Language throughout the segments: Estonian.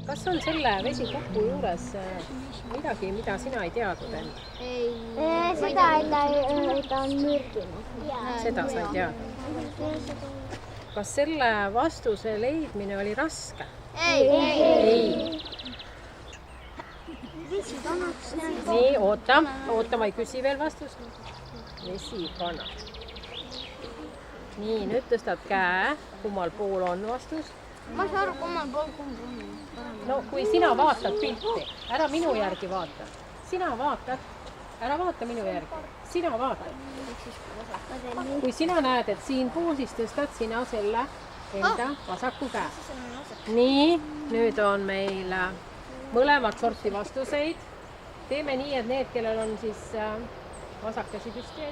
Kas on selle vesikupu juures midagi, mida sina ei teadnud enne? Seda, et ta on mürgine. Seda sa ei teadnud. Kas selle vastuse leidmine oli raske? Ei. Nii, oota, ma ei küsi veel vastust. Vesikana. Nii, nüüd tõstad käe, kummal pool on vastus? Ma ei saa aru, kummal pool kumb on. No kui sina vaatad pilti, ära minu järgi vaata. Sina vaatad, ära vaata minu järgi. Sina vaatad. Kui sina näed, et siin poosis tõstad sina selle enda vasaku käe. Nii, nüüd on meil mõlemat sorti vastuseid. Teeme nii, et need, kellel on siis vasakkäsi püsti.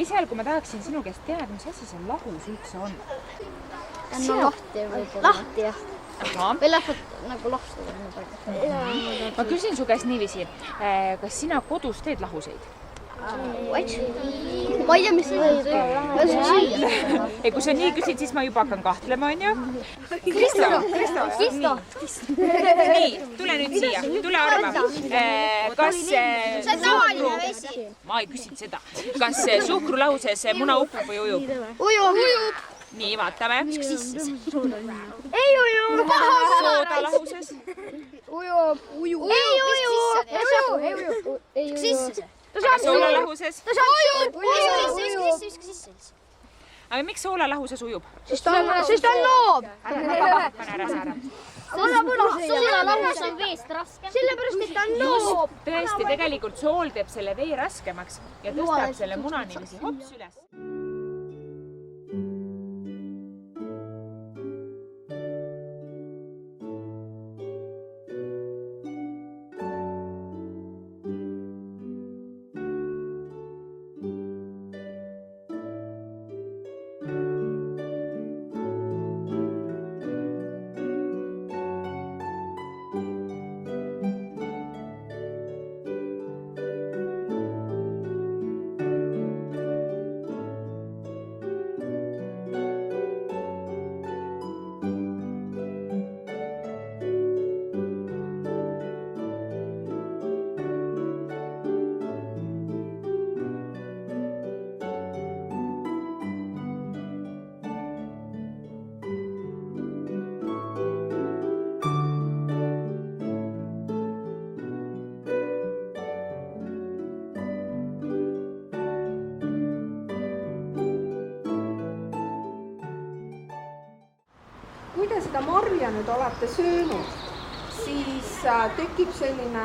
Esialgu ma tahaksin sinu käest teada, mis asi see lahus üldse on. Ta on lahti võib-olla. Lahti, jah. Või lähevad nagu lahti. Ma küsin su käest niiviisi, kas sina kodus teed lahuseid? Ma ei tea, mis see on. Ei, kui sa nii küsid, siis ma juba hakkan kahtlema, on ju? Kristo. Nii, tule nüüd siia, tule arva. Kas See on tavaline vesi. Ma ei küsin seda. Kas suhkrulahuses muna upub või ujub? Ujub. Nii, vaatame. Ei uju. Soodalahuses? Ujub. Ei uju. Sisse. Aga soolalahuses? Ta saab sisse. Aga miks soolalahuses ujub? Sest ta on loob. Pane ära saara. Soolalahus on veest raske. Sellepärast, et ta on loob. Tõesti, tegelikult sool teeb selle vee raskemaks ja tõstab selle muna niiviisi hops üles. Kui te seda marja nüüd olete söönud, siis tekib selline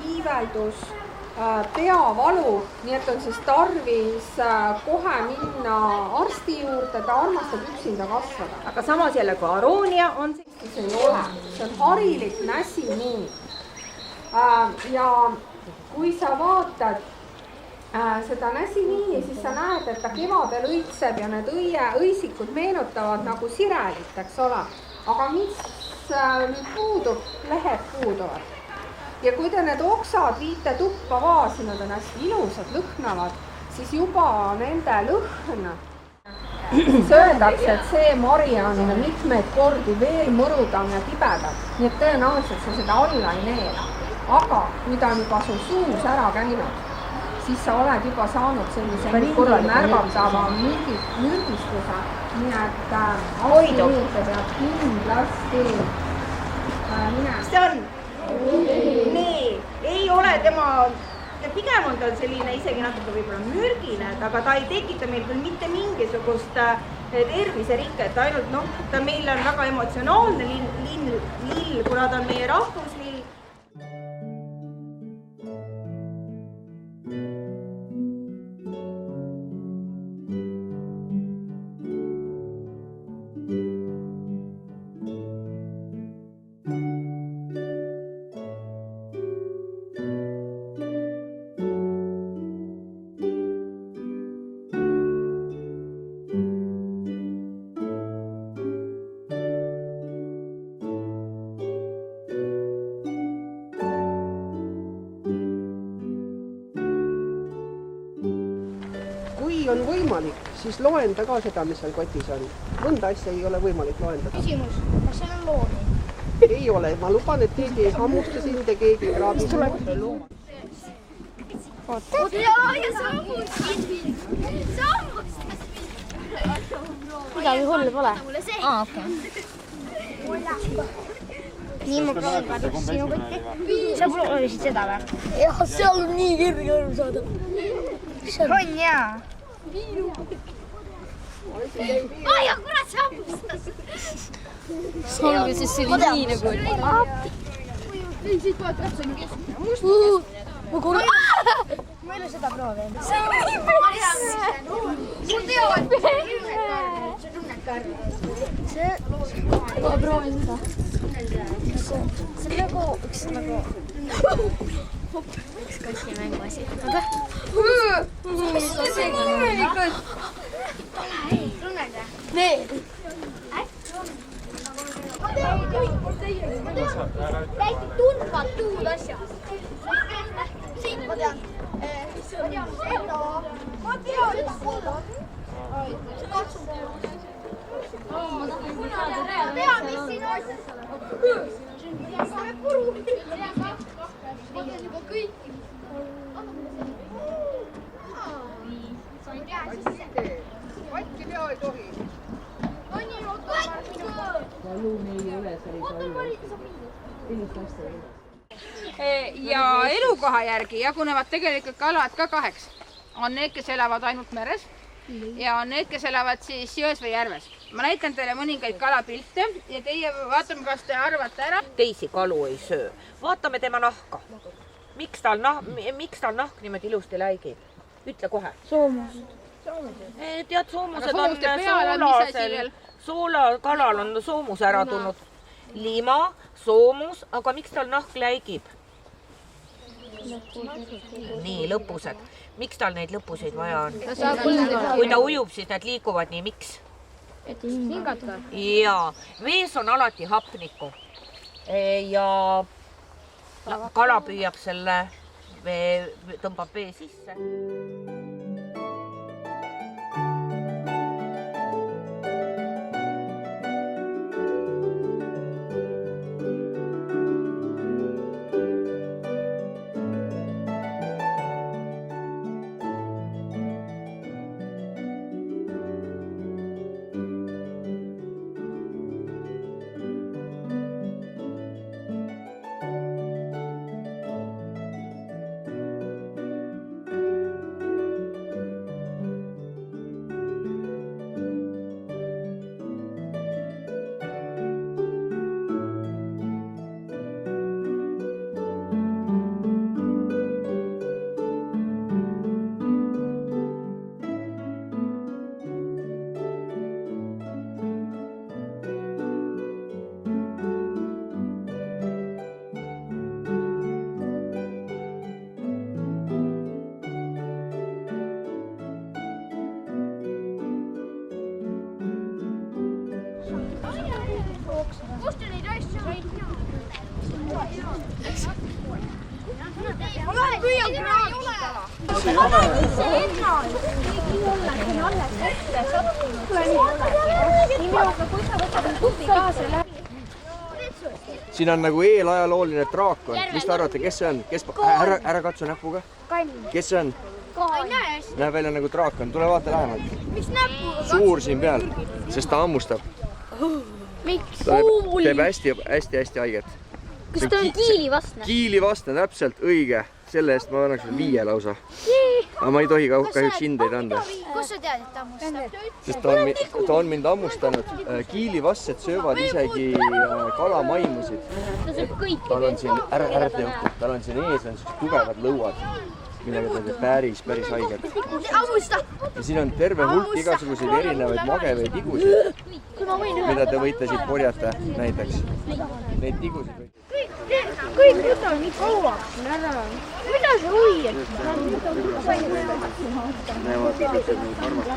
iiveldus, peavalu, nii et on siis tarvis kohe minna arsti juurde, ta armastab üksinda kasvada. Aga samas jälle kui aroonia on See ei ole, see on harilik näsimiin. Ja kui sa vaatad seda näsimiini, siis sa näed, et ta kevadel õitseb ja need õisikud meenutavad nagu sirelit, eks ole. Aga mis nüüd puudub? Lehed puuduvad. Ja kui te need oksad viite tuppa vaasi, nad on hästi ilusad, lõhnavad, siis juba nende lõhn söödakse, et see mari on mitmeid kordi veel mõrudam ja tibedam. Nii et tõenäoliselt sa seda alla ei neela. Aga kui ta on juba su suus ära käinud, siis sa oled juba saanud sellise märgatava mürgistuse, nii et arsti peab kindlasti minema. See on? Nii, ei ole tema, pigem on ta selline isegi natuke võib-olla mürgine, aga ta ei tekita meil küll mitte mingisugust terviseriket, ainult ta meil on väga emotsionaalne lill, kuna ta on meie rahvuslill. on võimalik, siis loenda ka seda, mis seal kotis on. Mõnda asja ei ole võimalik loendada. Küsimus, kas seal on loomi? Ei ole, ma luban, et keegi ei hammusta sind ja keegi ei kraabi sind. Midagi hullu pole. Nii ma proovin sinu kotti. Sa proovisid seda või? Jah, seal on nii kerge aru saada. On jaa. Ai, kurat, sa hammustas. Olgu siis see oli nii nagu. Ei, siit vaat täpselt keskmine. Ma ei ole seda proovinud. See on nii päris. Mul teavad. See tunneb ka ära. Ma proovin seda. See on nagu üks nagu... Üks kassimängu asi. Aga? See on tegelikult. Tunned või? Nee. Täiesti tundmatud asjad. Siin ma tean. Ma tean seda kolla. See katsub. Ma tean, mis siin on. See on puru. Ma tean juba kõiki. Sa ei tea sisse. Katki pea ei tohi. Ja elukoha järgi jagunevad tegelikult kalad ka kaheks. On need, kes elavad ainult meres ja on need, kes elavad siis jões või järves. Ma näitan teile mõningaid kalapilte ja teie vaatame, kas te arvate ära. Teisi kalu ei söö. Vaatame tema nahka. Miks tal nahk niimoodi ilusti läigib? Ütle kohe. Soomused. Tead, soomused on soolakalal on soomus ära tulnud. Lima, soomus, aga miks tal nahk läigib? Nii, lõpused. Miks tal neid lõpuseid vaja on? Kui ta ujub, siis need liiguvad nii, miks? Et hingata. Jaa, vees on alati hapnikku ja kala püüab selle, tõmbab vee sisse. Siin on nagu eelajalooline draakon. Mis te arvate, kes see on? Ära katsu näpuga. Kes see on? Näeb välja nagu draakon. Tule vaata lähemalt. Mis näpuga? Suur siin peal, sest ta hammustab. Miks? Ta teeb hästi haiget. Kas ta on kiilivastne? Kiilivastne, täpselt, õige. Selle eest ma annaks 5 lausa. Aga ma ei tohi kahjuks hindeid anda. Kus sa tead, et ta hammustab? Sest ta on mind hammustanud. Kiilivastsed söövad isegi kalamaimusid. Ta sööb kõiki. Tal on siin, ära teotud, tal on siin ees on tugevad lõuad, millega ta teeb päris haiget. Ja siin on terve hulk igasuguseid erinevaid magevaid tigusid, mida te võite siit korjata näiteks. Neid tigusid võite. Kõik võtavad nii kauaks ära. Mida sa hoiad? Näevad täpselt neid karvast.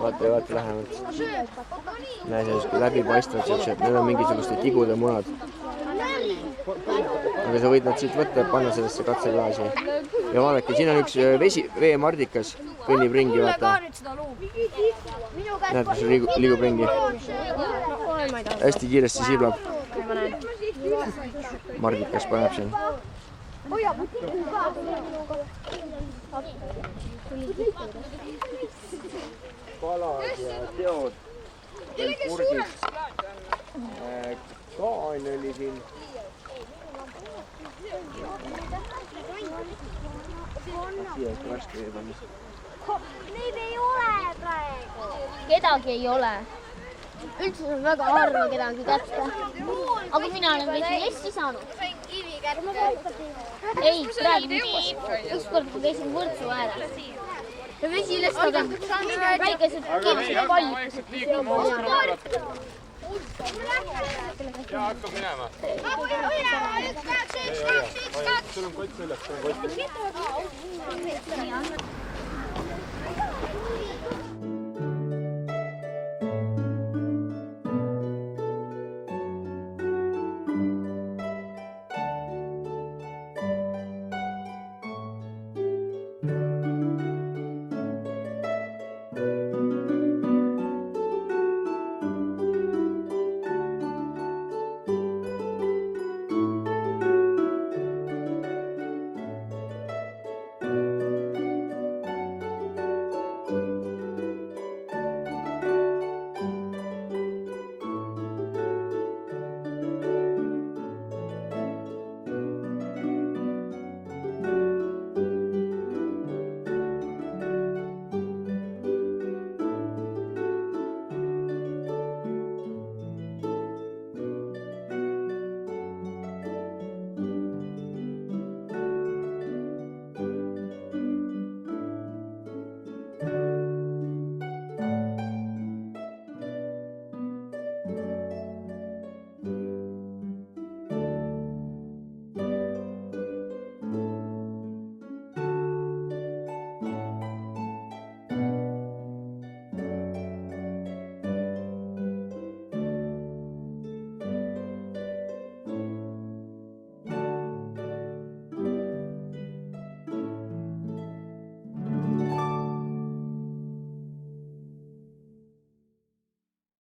vaata lähemalt. näe, sellised läbipaistvad siuksed, need on mingisuguste tigude munad. aga sa võid nad siit võtta ja panna sellesse katseklaasi. ja vaadake, siin on üks veemardikas, kõnnib ringi, vaata. näed, kus liigub ringi. hästi kiiresti siblab. mardikas paneb siin. kalad ja teod, purgid. kaan oli siin. siia ikka värske ei panna. Neid ei ole praegu. Kedagi ei ole. Üldse on väga harva kedagi kätte. Aga mina olen veidi hästi saanud. Sain kivi kätte. Ei, praegu mitte. Ükskord ma käisin Võrtsu ääres. Ja vesilestad on väikesed kivised pallikesed. Ja hakkab minema. Sul on kott seljas, sul on kott.